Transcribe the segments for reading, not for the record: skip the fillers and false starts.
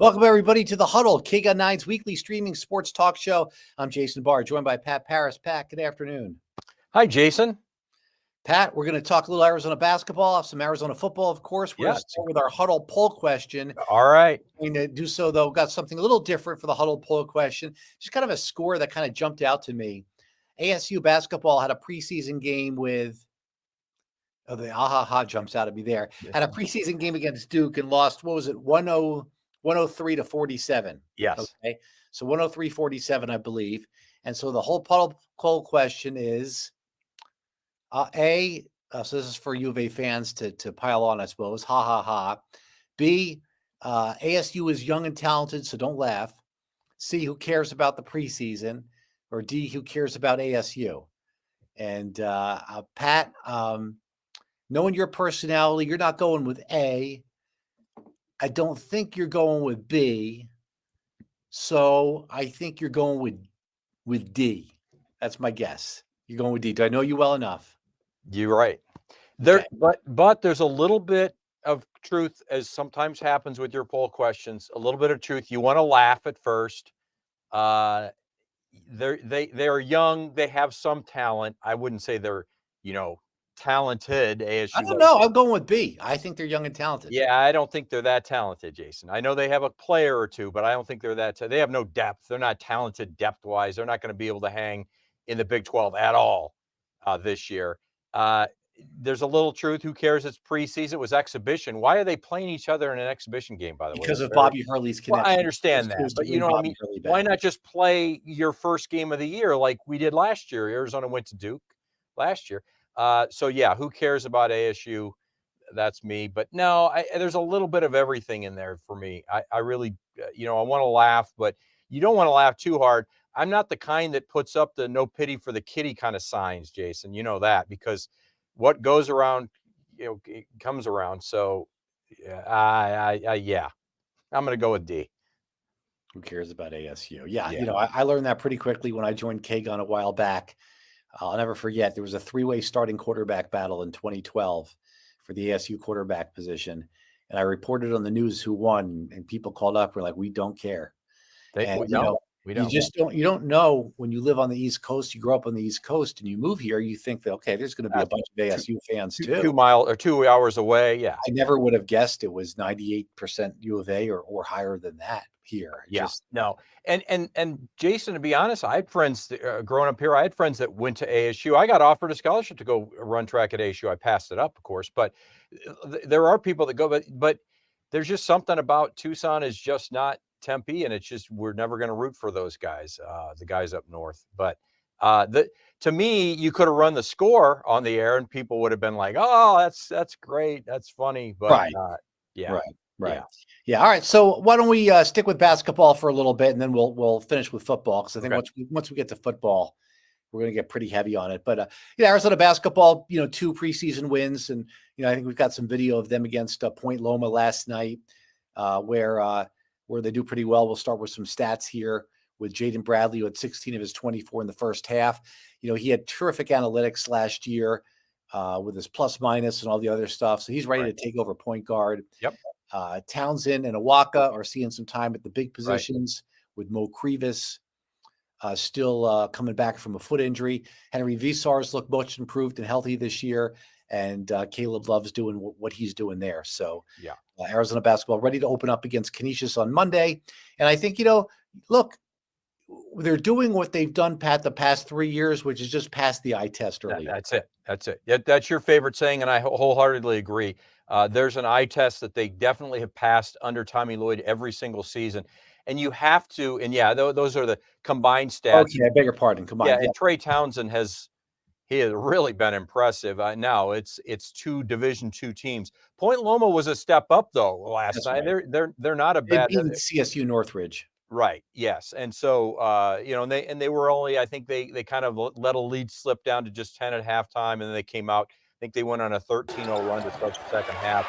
Welcome, everybody, to the Huddle, KGUN 9's weekly streaming sports talk show. I'm Jason Barr, joined by Pat Paris. Pat, good afternoon. Hi, Jason. Pat, we're going to talk a little Arizona basketball, some Arizona football, of course. We're going to start with our Huddle poll question. All right. We're going to do so, though. We've got something a little different for the Huddle poll question. Just kind of a score that kind of jumped out to me. ASU basketball had a preseason game with the jumps out at me there. Had a preseason game against Duke and lost, 103 to 47. Yes. Okay. So 103-47, I believe. And so the whole poll question is, so this is for U of A fans to pile on, I suppose. Ha, ha, ha. B, ASU is young and talented, so don't laugh. C, who cares about the preseason? Or D, who cares about ASU? And Pat, knowing your personality, you're not going with A. I don't think you're going with B. So I think you're going with D. That's my guess. You're going with D. Do I know you well enough? You're right. But there's a little bit of truth, as sometimes happens with your poll questions. A little bit of truth. You want to laugh at first. They are young. They have some talent. I wouldn't say they're talented. ASU. I don't know. I'm going with B. I think they're young and talented. Yeah, I don't think they're that talented, Jason. I know they have a player or two, but I don't think they're that. They have no depth. They're not talented depth-wise. They're not going to be able to hang in the Big 12 at all this year. There's a little truth. Who cares? It's preseason. It was exhibition. Why are they playing each other in an exhibition game, by the way? Because of Bobby Hurley's connection. Well, I understand that. But you know what I mean? Why not just play your first game of the year like we did last year? Arizona went to Duke last year. So, yeah, who cares about ASU? That's me. But no, there's a little bit of everything in there for me. I really, I want to laugh, but you don't want to laugh too hard. I'm not the kind that puts up the no pity for the kitty kind of signs, Jason. You know that, because what goes around, it comes around. So, yeah, I'm going to go with D. Who cares about ASU? Yeah. I learned that pretty quickly when I joined KGUN a while back. I'll never forget. There was a three-way starting quarterback battle in 2012 for the ASU quarterback position. And I reported on the news who won, and people called up. We're like, we don't care. We don't. You don't know when you live on the East Coast, you grow up on the East Coast and you move here, you think that, okay, there's going to be a bunch of ASU fans too. 2 hours away. Yeah. I never would have guessed it was 98% U of A or higher than that here. No. And Jason, to be honest, I had friends growing up here. I had friends that went to ASU. I got offered a scholarship to go run track at ASU. I passed it up, of course, but there are people that go, but there's just something about Tucson is just not Tempe, and it's just, we're never going to root for those guys, the guys up north. But to me, you could have run the score on the air and people would have been like, oh, that's great, that's funny. But Right. All right. So why don't we stick with basketball for a little bit, and then we'll finish with football, because I think once we get to football, we're going to get pretty heavy on it. But Arizona basketball, 2 preseason wins, and I think we've got some video of them against Point Loma last night, where they do pretty well. We'll start with some stats here with Jaden Bradley, who had 16 of his 24 in the first half. He had terrific analytics last year with his plus minus and all the other stuff. So he's ready to take over point guard. Yep. Townsend and Awaka are seeing some time at the big positions with Mo Krivas still coming back from a foot injury. Henry Visar's looked much improved and healthy this year. And Caleb Love's doing what he's doing there. So Arizona basketball ready to open up against Canisius on Monday. And I think, look, they're doing what they've done, Pat, the past 3 years, which is just pass the eye test early. That's it. Yeah, that's your favorite saying, and I wholeheartedly agree. There's an eye test that they definitely have passed under Tommy Lloyd every single season. And you have to, and those are the combined stats. Okay, I beg your pardon. Combined. Yeah, and Trey Townsend has really been impressive. Now it's 2 Division II teams. Point Loma was a step up though last night. Right. They're not a bad. They beat CSU Northridge. Right. Yes. And so and they were only, I think they kind of let a lead slip down to just 10 at halftime, and then they came out. I think they went on a 13-0 run to start the second half.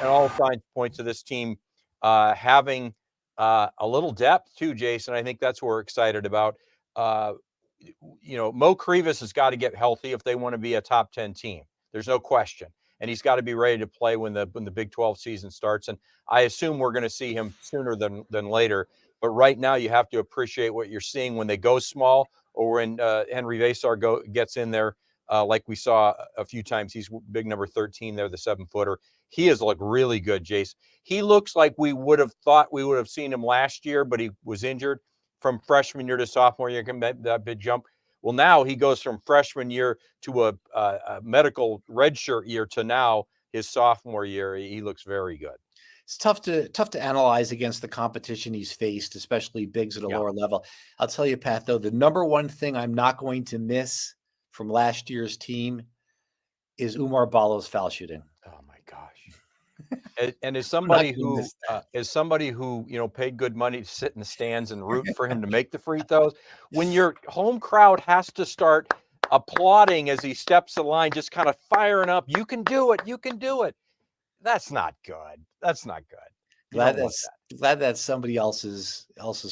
And all signs point to this team having a little depth too, Jason. I think that's what we're excited about. Mo Krivas has got to get healthy if they want to be a top 10 team. There's no question. and he's got to be ready to play when the Big 12 season starts. And I assume we're going to see him sooner than later. But right now, you have to appreciate what you're seeing when they go small, or when Henry Vasar gets in there, like we saw a few times. He's big number 13 there, the 7-footer. He has looked really good, Jace. He looks like we would have thought we would have seen him last year, but he was injured from freshman year to sophomore year, that big jump. Well, now he goes from freshman year to a medical redshirt year to now his sophomore year. He looks very good. It's tough to analyze against the competition he's faced, especially bigs at a lower level. I'll tell you, Pat, though, the number one thing I'm not going to miss from last year's team is Umar Balo's foul shooting. Oh my gosh. And as somebody who paid good money to sit in the stands and root for him to make the free throws, when your home crowd has to start applauding as he steps the line, just kind of firing up, you can do it, you can do it. That's not good. That's not good. Glad that's somebody else's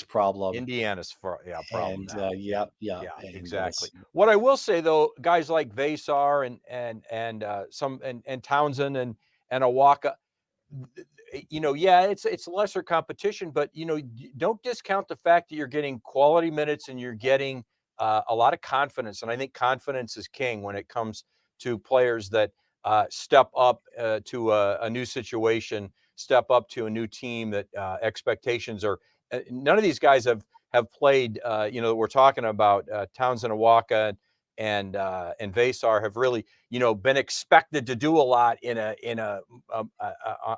problem. Indiana's problem. And yeah, exactly. What I will say though, guys like Vasar and Townsend and Awaka, it's lesser competition, but don't discount the fact that you're getting quality minutes and you're getting a lot of confidence. And I think confidence is king when it comes to players that step up to a new situation, step up to a new team that expectations are. None of these guys have played. We're talking about Townsend, Awaka, and Vasar have really been expected to do a lot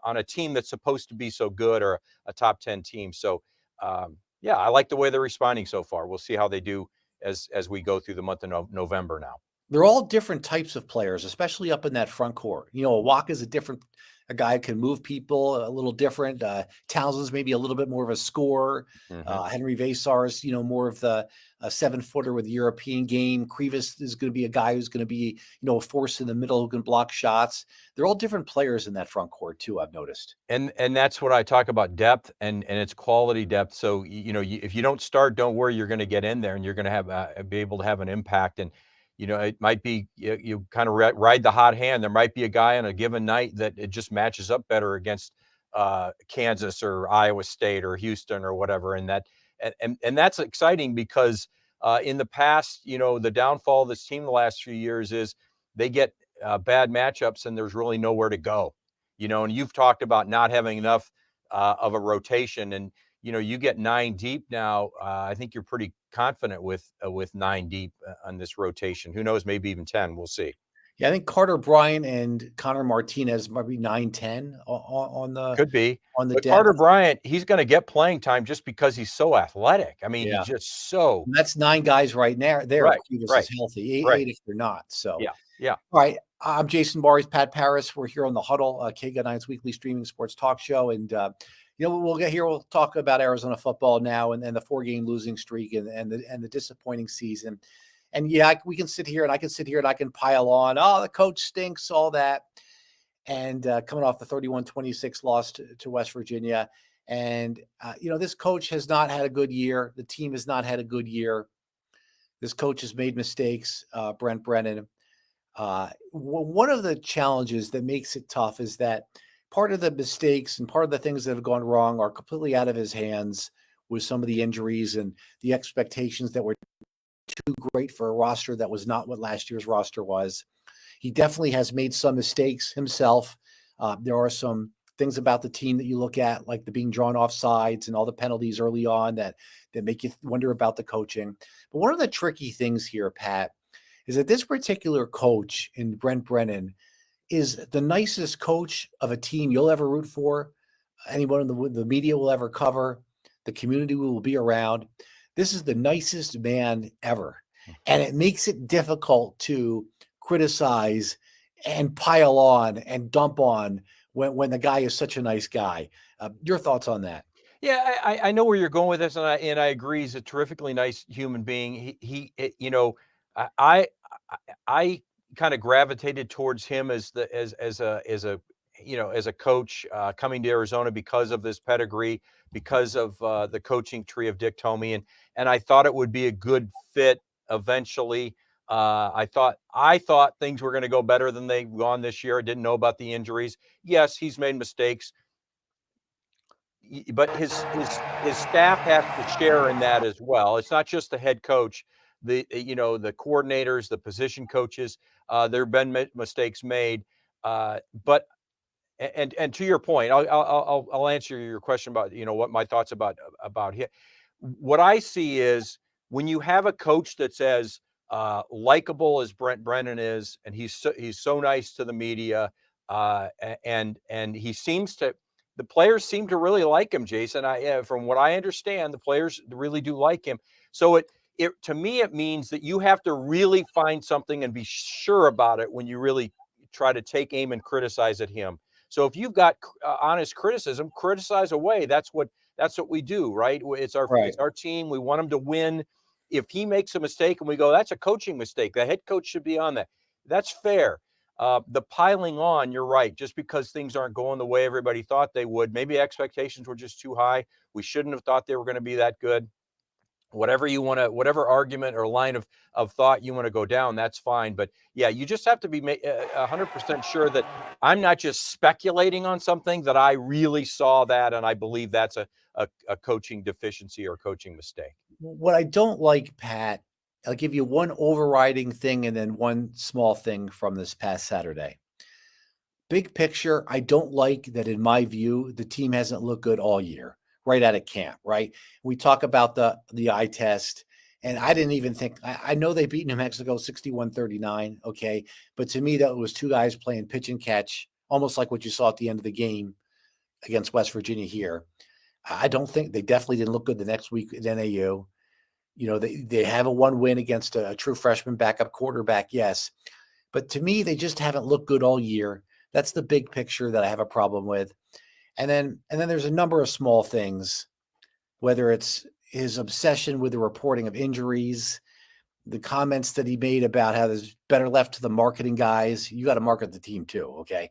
on a team that's supposed to be so good, or a top 10 team. So I like the way they're responding so far. We'll see how they do as we go through the month of November now. They're all different types of players, especially up in that front court. Awaka is a guy who can move people a little different. Townsend's maybe a little bit more of a scorer. Henry Vasar is, more of the 7-footer with the European game. Krivas is going to be a guy who's going to be, a force in the middle who can block shots. They're all different players in that front court too, I've noticed. And that's what I talk about, depth and it's quality depth. So, if you don't start, don't worry, you're going to get in there and you're going to have be able to have an impact. And it might be you kind of ride the hot hand. There might be a guy on a given night that it just matches up better against Kansas or Iowa State or Houston or whatever. And that's exciting because in the past, the downfall of this team the last few years is they get bad matchups and there's really nowhere to go. And you've talked about not having enough of a rotation, and you get 9 deep now. I think you're pretty confident with 9 deep on this rotation. Who knows? Maybe even 10. We'll see. Yeah, I think Carter Bryant and Connor Martinez might be 9-10 on the could be on the but depth. Carter Bryant, he's going to get playing time just because he's so athletic. I mean, he's just so. And that's 9 guys right now. Right, is healthy. 8 if they're not. So yeah. All right. I'm Jason Barres, Pat Paris. We're here on the Huddle, KGO9's weekly streaming sports talk show, and we'll get here. We'll talk about Arizona football now and the 4-game losing streak and the disappointing season. And we can sit here and I can sit here and I can pile on. Oh, the coach stinks, all that. And coming off the 31-26 loss to West Virginia. And, this coach has not had a good year. The team has not had a good year. This coach has made mistakes, Brent Brennan. One of the challenges that makes it tough is that part of the mistakes and part of the things that have gone wrong are completely out of his hands with some of the injuries and the expectations that were too great for a roster that was not what last year's roster was. He definitely has made some mistakes himself. There are some things about the team that you look at, like the being drawn off sides and all the penalties early on that make you wonder about the coaching. But one of the tricky things here, Pat, is that this particular coach in Brent Brennan is the nicest coach of a team you'll ever root for, anyone in the media will ever cover, the community will be around. This is the nicest man ever. And it makes it difficult to criticize and pile on and dump on when the guy is such a nice guy. Your thoughts on that? Yeah, I know where you're going with this, and I agree. He's a terrifically nice human being. I kind of gravitated towards him as a coach coming to Arizona because of this pedigree, because of the coaching tree of Dick Tomey, and I thought it would be a good fit eventually. I thought things were going to go better than they've gone this year. I didn't know about the injuries. Yes, he's made mistakes, but his staff has to share in that as well. It's not just the head coach, the coordinators, the position coaches. There have been mistakes made, but and to your point, I'll answer your question about what my thoughts about him. What I see is when you have a coach that's as likable as Brent Brennan is, and he's so nice to the media, and he seems to. The players seem to really like him, Jason. From what I understand, the players really do like him. So it to me it means that you have to really find something and be sure about it when you really try to take aim and criticize at him. So if you've got honest criticism, criticize away. That's what we do, right? It's our team. We want them to win. If he makes a mistake and we go, that's a coaching mistake, the head coach should be on that. That's fair. The piling on, you're right. Just because things aren't going the way everybody thought they would, maybe expectations were just too high. We shouldn't have thought they were going to be that good. Whatever argument or line of thought you want to go down, that's fine. But yeah, you just have to be 100% sure that I'm not just speculating on something, that I really saw that and I believe that's a coaching deficiency or coaching mistake. What I don't like, Pat, I'll give you one overriding thing and then one small thing from this past Saturday. Big picture, I don't like that, in my view, the team hasn't looked good all year, right out of camp, right? We talk about the eye test, and I didn't even think, I know they beat New Mexico 61-39, okay? But to me, that was two guys playing pitch and catch, almost like what you saw at the end of the game against West Virginia here. I don't think they definitely didn't look good the next week at NAU. They have a one win against a true freshman backup quarterback, yes. But to me, they just haven't looked good all year. That's the big picture that I have a problem with. And then there's a number of small things, whether it's his obsession with the reporting of injuries, the comments that he made about how there's better left to the marketing guys. You got to market the team too, okay?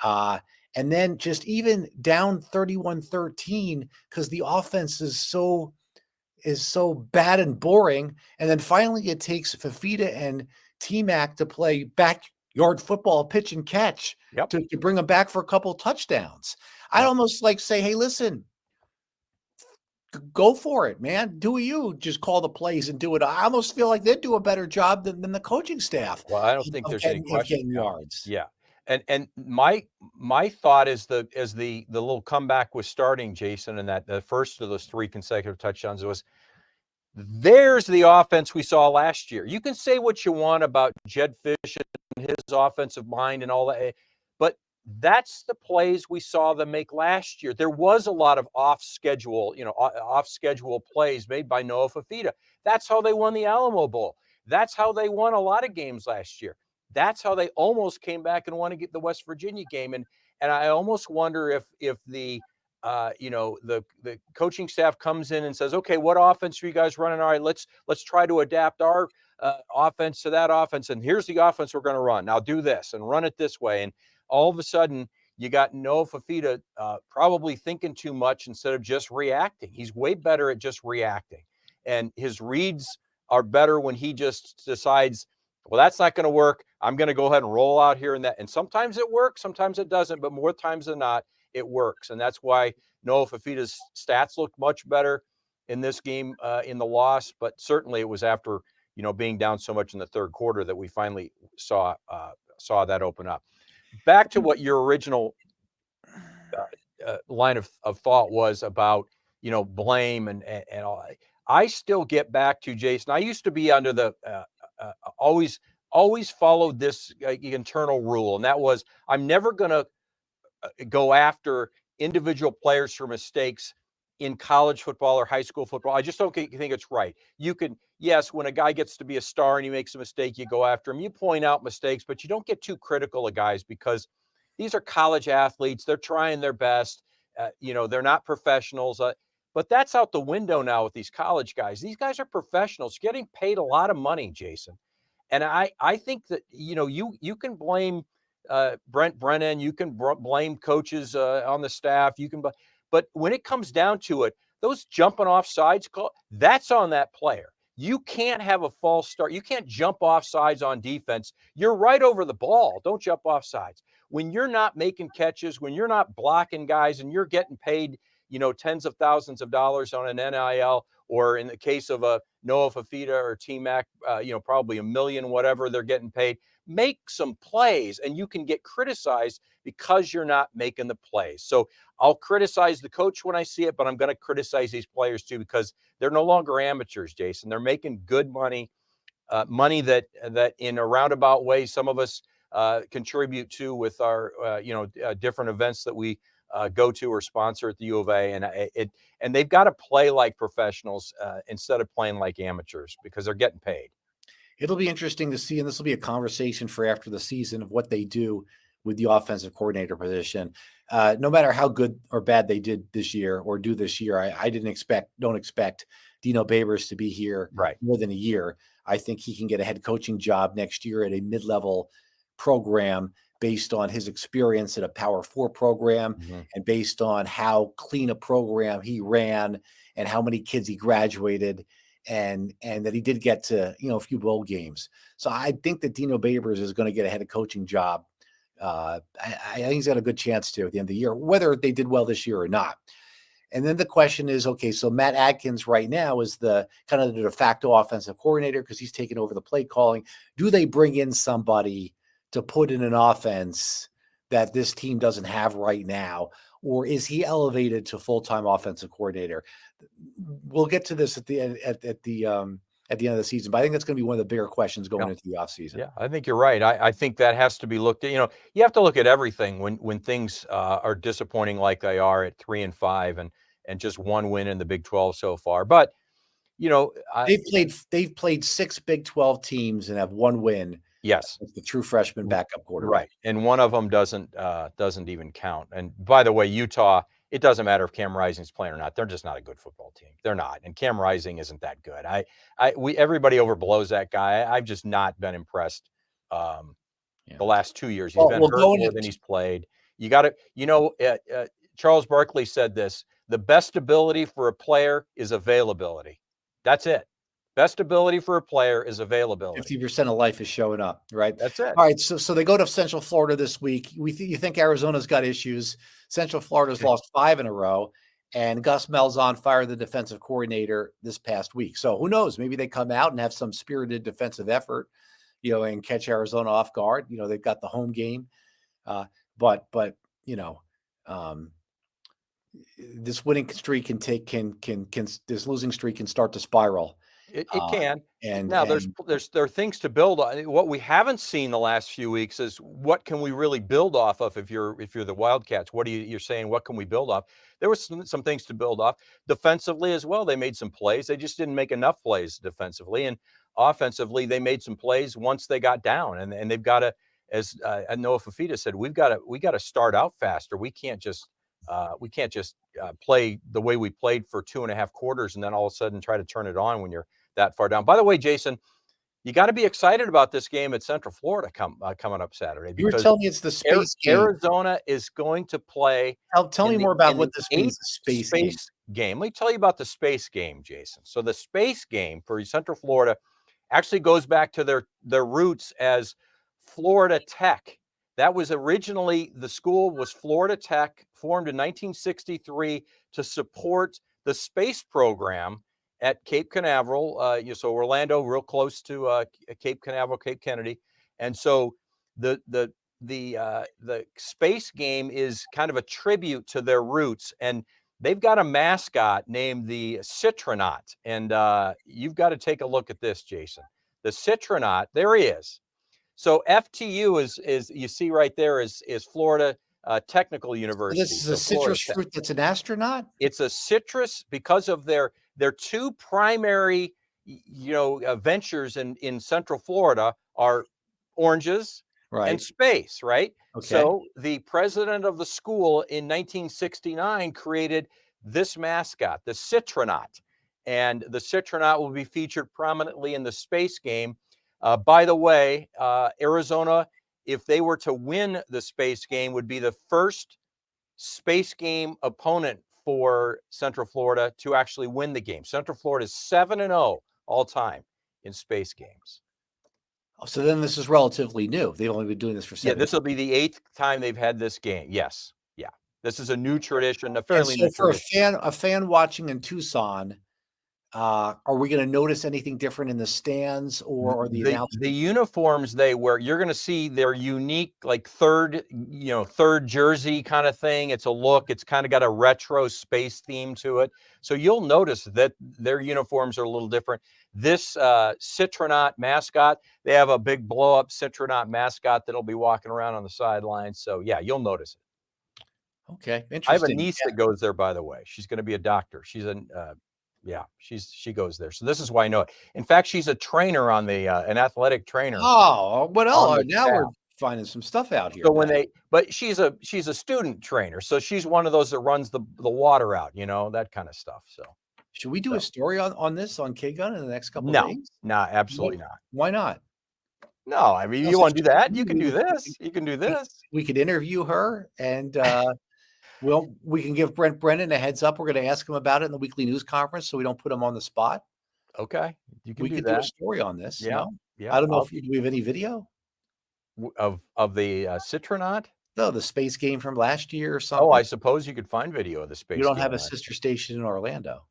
And then just even down 31-13 because the offense is so bad and boring. And then finally it takes Fafita and T-Mac to play backyard football, pitch and catch to bring them back for a couple of touchdowns. I'd almost like say, hey, listen, go for it, man. Do you just call the plays and do it? I almost feel like they'd do a better job than the coaching staff. Well, I don't think there's any question. Getting yards. Yeah. And my thought is as the little comeback was starting, Jason, and that the first of those 3 consecutive touchdowns was, there's the offense we saw last year. You can say what you want about Jed Fish and his offensive mind and all that, but that's the plays we saw them make last year. There was a lot of off schedule plays made by Noah Fafita. That's how they won the Alamo Bowl. That's how they won a lot of games last year. That's how they almost came back and won to get the West Virginia game. And I almost wonder if the the coaching staff comes in and says, okay, what offense are you guys running? All right, let's try to adapt our offense to that offense. And here's the offense we're going to run. Now do this and run it this way. And all of a sudden you got Noah Fafita probably thinking too much instead of just reacting. He's way better at just reacting. And his reads are better when he just decides, well, that's not going to work. I'm going to go ahead and roll out here and that. And sometimes it works, sometimes it doesn't, but more times than not, it works. And that's why Noah Fafita's stats look much better in this game, in the loss. But certainly it was after, being down so much in the third quarter that we finally saw that open up. Back to what your original line of thought was about, blame and all. I still get back to, Jason, I used to be under the always followed this internal rule. And that was, I'm never going to go after individual players for mistakes in college football or high school football. I just don't think it's right. You can, yes, when a guy gets to be a star and he makes a mistake, you go after him, you point out mistakes, but you don't get too critical of guys because these are college athletes. They're trying their best. They're not professionals. But that's out the window now with these college guys. These guys are professionals getting paid a lot of money, Jason. And I think that, you can blame Brent Brennan, you can blame coaches on the staff, but when it comes down to it, those jumping off sides, that's on that player. You can't have a false start. You can't jump off sides on defense. You're right over the ball. Don't jump off sides. When you're not making catches, when you're not blocking guys and you're getting paid, tens of thousands of dollars on an NIL, or in the case of a Noah Fafita or T-Mac, probably $1 million, whatever they're getting paid. Make some plays, and you can get criticized because you're not making the plays. So I'll criticize the coach when I see it, but I'm going to criticize these players too, because they're no longer amateurs, Jason. They're making good money, money that in a roundabout way, some of us contribute to with our different events that we go to or sponsor at the U of A, and they've got to play like professionals instead of playing like amateurs, because they're getting paid. It'll be interesting to see, and this will be a conversation for after the season of what they do with the offensive coordinator position. No matter how good or bad they did this year or do this year, I don't expect Dino Babers to be here more than a year. I think he can get a head coaching job next year at a mid-level program based on his experience at a Power 4 program and based on how clean a program he ran and how many kids he graduated, and that he did get to, a few bowl games. So I think that Dino Babers is going to get a head coaching job. I think he's got a good chance to at the end of the year, whether they did well this year or not. And then the question is, okay, so Matt Adkins right now is the kind of the de facto offensive coordinator because he's taken over the play calling. Do they bring in somebody to put in an offense that this team doesn't have right now? Or is he elevated to full-time offensive coordinator? We'll get to this at the end of the season, but I think that's going to be one of the bigger questions going into the offseason. Yeah, I think you're right. I think that has to be looked at. You have to look at everything when things are disappointing like they are at 3-5 and just one win in the Big 12 so far. But they've played 6 Big 12 teams and have one win. Yes, the true freshman backup quarterback. Right, and one of them doesn't even count. And by the way, Utah, it doesn't matter if Cam Rising's playing or not. They're just not a good football team. They're not, and Cam Rising isn't that good. Everybody overblows that guy. I've just not been impressed. The last 2 years, he's been hurt more than he's played. You got to, Charles Barkley said this: the best ability for a player is availability. That's it. Best ability for a player is availability. 50% of life is showing up, right? That's it. All right, so they go to Central Florida this week. You think Arizona's got issues? Central Florida's lost 5 in a row, and Gus Malzahn fired the defensive coordinator this past week. So who knows? Maybe they come out and have some spirited defensive effort, and catch Arizona off guard. They've got the home game, but this winning streak this losing streak can start to spiral. It can. And now there are things to build on. What we haven't seen the last few weeks is what can we really build off of if you're the Wildcats. What you're saying, what can we build off? There was some things to build off defensively as well. They made some plays. They just didn't make enough plays defensively, and offensively they made some plays once they got down, and they've got to, as Noah Fafita said, we got to start out faster. We can't just play the way we played for 2.5 quarters and then all of a sudden try to turn it on when you're that far down. By the way, Jason, you got to be excited about this game at Central Florida coming up Saturday. You were telling me it's the space game. Arizona is going to play. Tell me more about what this means, the space game. Let me tell you about the space game, Jason. So the space game for Central Florida actually goes back to their roots as Florida Tech. That was originally, the school was Florida Tech, formed in 1963 to support the space program at Cape Canaveral. So Orlando, real close to Cape Canaveral, Cape Kennedy. And so the space game is kind of a tribute to their roots. And they've got a mascot named the Citronaut. And you've got to take a look at this, Jason. The Citronaut, there he is. So FTU is you see right there is Florida Technical University. So this is a citrus fruit that's an astronaut? It's a citrus because of their two primary ventures in Central Florida are oranges and space, right? Okay. So the president of the school in 1969 created this mascot, the Citronaut, and the Citronaut will be featured prominently in the space game. By the way, Arizona, if they were to win the space game, would be the first space game opponent for Central Florida to actually win the game. Central Florida is 7-0 all time in space games. So then this is relatively new. They've only been doing this for 7 Yeah, this will be the 8th time they've had this game. Yes. Yeah. This is a new tradition, a And fairly so new for tradition. a fan watching in Tucson, are we going to notice anything different in the stands or the The announcement? uniforms they wear, you're going to see their unique, like third jersey kind of thing. It's a look. It's kind of got a retro space theme to it. So you'll notice that their uniforms are a little different. This Citronaut mascot, they have a big blow up Citronaut mascot that'll be walking around on the sidelines. So yeah, you'll notice it. Okay, I have a interesting. niece that goes there, by the way. She's going to be a doctor. She goes there. So this is why I know it. In fact, she's a trainer on the an athletic trainer Oh, what on else? the Now staff. we're finding some stuff out here So then. but she's a student trainer. So she's one of those that runs the water out, that kind of stuff. So Should we do a story on this on K-Gun in the next couple of no, days? absolutely not. Why not? No, I mean, you Also, want to do that? You we can do we this. You can do this. we could interview her and, we can give Brent Brennan a heads up. We're gonna ask him about it in the weekly news conference so we don't put him on the spot. Okay, you can We do could do a that. story on this, Yeah, no? yeah. I don't know if do we have any video? Of the Citronaut. No, the space game from last year or Oh, something? I suppose you could find video of the We space don't game have a last sister year. station in Orlando.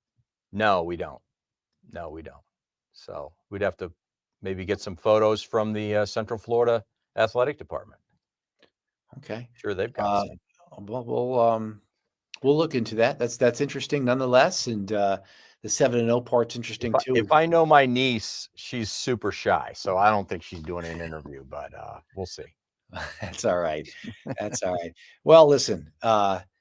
No, we don't. No, we don't. So we'd have to maybe get some photos from the Central Florida Athletic Department. Okay. Sure, they've got some. We'll look into that. That's interesting nonetheless, and, the 7-0 part's interesting too. If I know my niece, she's super shy, so I don't think she's doing an interview, but we'll see. That's all right. That's all right. Well, listen, they'll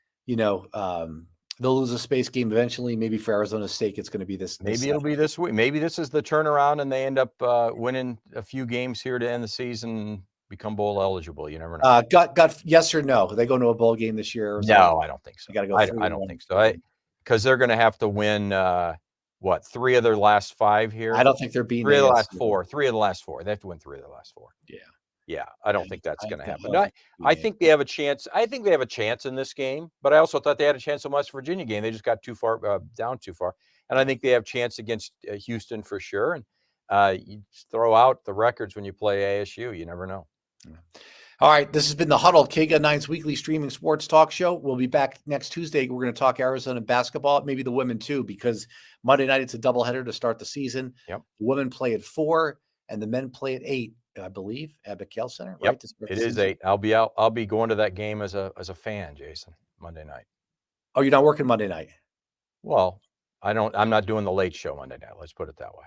lose a space game eventually. Maybe for Arizona State, it's gonna be this Maybe it'll be this week. Maybe this is the turnaround, and they end up winning a few games here to end the season, become bowl eligible. You never know. Got yes or no? They go to a bowl game this year, Arizona? No, I don't think so. You gotta go I 3-1. don't think so. Because they're going to have to win what, 3 of their last 5 here? I don't think they're beating 3 of the last ASU. 4. 3 of the last 4. They have to win 3 of the last 4. Yeah. Yeah, I don't think that's I going to think- happen. I think they have a chance. I think they have a chance in this game, but I also thought they had a chance in the West Virginia game. They just got too far down too far, and I think they have a chance against Houston for sure. And you throw out the records when you play ASU. You never know. All right, this has been the Huddle, KGUN 9's weekly streaming sports talk show. We'll be back next Tuesday. We're going to talk Arizona basketball, maybe the women too, because Monday night it's a doubleheader to start the season. Yep. The women play at 4 and the men play at 8, I believe, at McKell Center. Yep. Right? It is 8. I'll be out. I'll be going to that game as a fan, Jason, Monday night. Oh, you're not working Monday night? Well, I'm not doing the late show Monday night. Let's put it that way.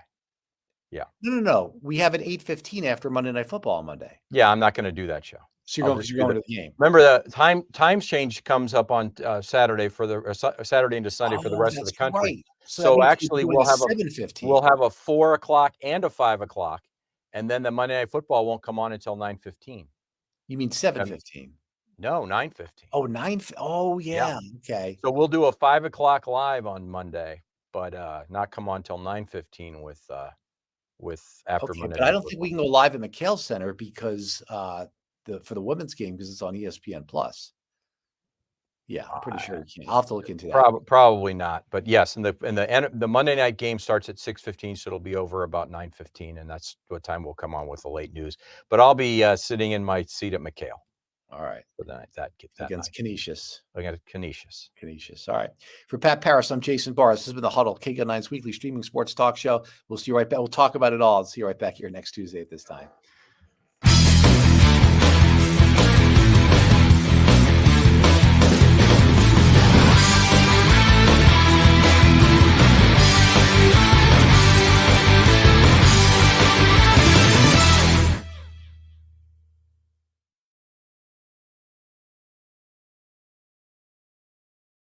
Yeah. No. We have an 8:15 after Monday Night Football on Monday. Yeah, I'm not going to do that show. So you're going to the game. Remember, the times change comes up on Saturday for the Saturday into Sunday for the rest of the country. Right. So actually, we'll have 7:15. a 4 o'clock and a 5 o'clock, and then the Monday Night Football won't come on until 9:15. You mean 7:15? No, 9:15. Oh, 9. Oh, yeah. Okay. So we'll do a 5 o'clock live on Monday, but not come on until 9:15 with after Okay, Monday. but I don't think we can go live at McKell Center because for the women's game because it's on ESPN Plus. Yeah, I'm pretty sure we can. I'll have to look into that. Probably not, but yes, and the Monday night game starts at 6:15, so it'll be over about 9:15, and that's what time we'll come on with the late news. But I'll be sitting in my seat at McKale. All right. For that against night. Canisius. Against Canisius. All right. For Pat Paris, I'm Jason Barrs. This has been the Huddle, KGUN 9's weekly streaming sports talk show. We'll see you right back. We'll talk about it all. I'll see you right back here next Tuesday at this time.